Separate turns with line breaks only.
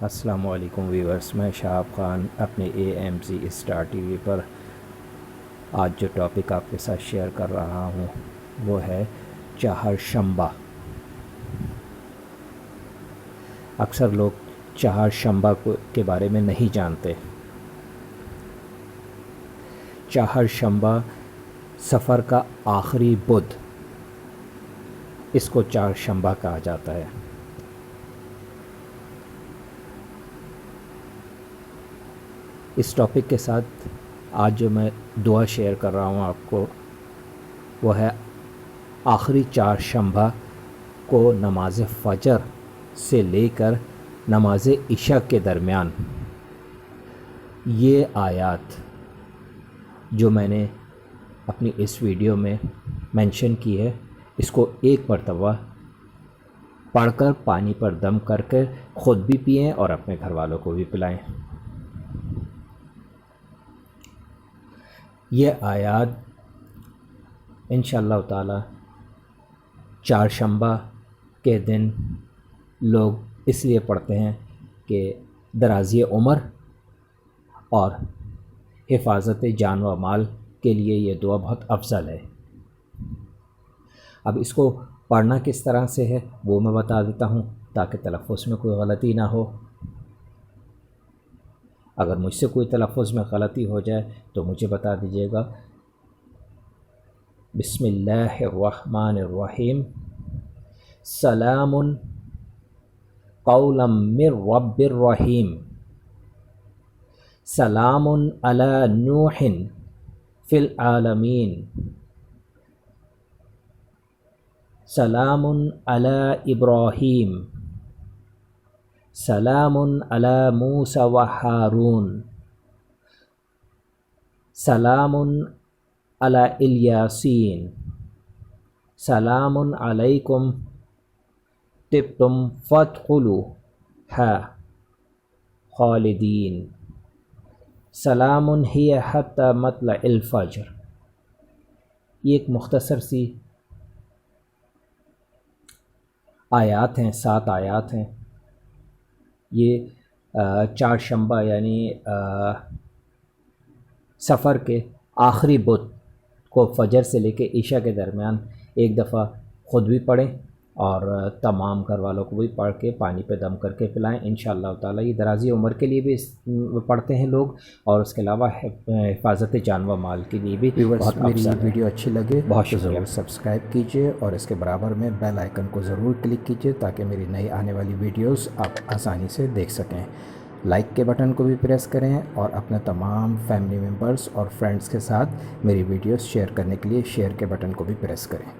السلام علیکم ویورز، میں شہاب خان اپنے AMZ اسٹار ٹی وی پر آج جو ٹاپک آپ کے ساتھ شیئر کر رہا ہوں وہ ہے چہارشنبہ۔ اکثر لوگ چہارشنبہ کے بارے میں نہیں جانتے۔ چہارشنبہ سفر کا آخری بدھ، اس کو چہارشنبہ کہا جاتا ہے۔ اس ٹاپک کے ساتھ آج جو میں دعا شیئر کر رہا ہوں آپ کو وہ ہے آخری چہارشنبہ کو نماز فجر سے لے کر نماز عشاء کے درمیان یہ آیات جو میں نے اپنی اس ویڈیو میں مینشن کی ہے، اس کو ایک مرتبہ پڑھ کر پانی پر دم کر کے خود بھی پئیں اور اپنے گھر والوں کو بھی پلائیں۔ یہ آیات انشاءاللہ تعالی چہارشنبہ کے دن لوگ اس لیے پڑھتے ہیں کہ درازی عمر اور حفاظت جان و مال کے لیے یہ دعا بہت افضل ہے۔ اب اس کو پڑھنا کس طرح سے ہے وہ میں بتا دیتا ہوں تاکہ تلفظ میں کوئی غلطی نہ ہو۔ اگر مجھ سے کوئی تلفظ میں غلطی ہو جائے تو مجھے بتا دیجیے گا۔ بسم اللہ الرحمن الرحیم، سلام قولا من رب الرحیم، سلام علی نوح فی العالمین، سلام علی ابراہیم، سلام علی موسیٰ و ہارون، سلام علی الیاسین، سلام علیکم طبتم فادخلوہا خالدین، سلام ہی حتی مطلع الفجر۔ یہ ایک مختصر سی آیات ہیں، 7 آیات ہیں۔ یہ چہارشنبہ یعنی سفر کے آخری بدھ کو فجر سے لے کے عشاء کے درمیان ایک دفعہ خود بھی پڑھیں اور تمام گھر والوں کو بھی پڑھ کے پانی پہ دم کر کے پلائیں انشاءاللہ تعالی۔ یہ درازی عمر کے لیے بھی پڑھتے ہیں لوگ اور اس کے علاوہ حفاظت جان و مال کے لیے بھی بہت
میری
افضل ہے۔
ویڈیو اچھی لگے
بہت
تو
شکریہ۔
ضرور سبسکرائب کیجئے اور اس کے برابر میں بیل آئیکن کو ضرور کلک کیجئے تاکہ میری نئی آنے والی ویڈیوز آپ آسانی سے دیکھ سکیں۔ لائک کے بٹن کو بھی پریس کریں اور اپنے تمام فیملی ممبرز اور فرینڈز کے ساتھ میری ویڈیوز شیئر کرنے کے لیے شیئر کے بٹن کو بھی پریس کریں۔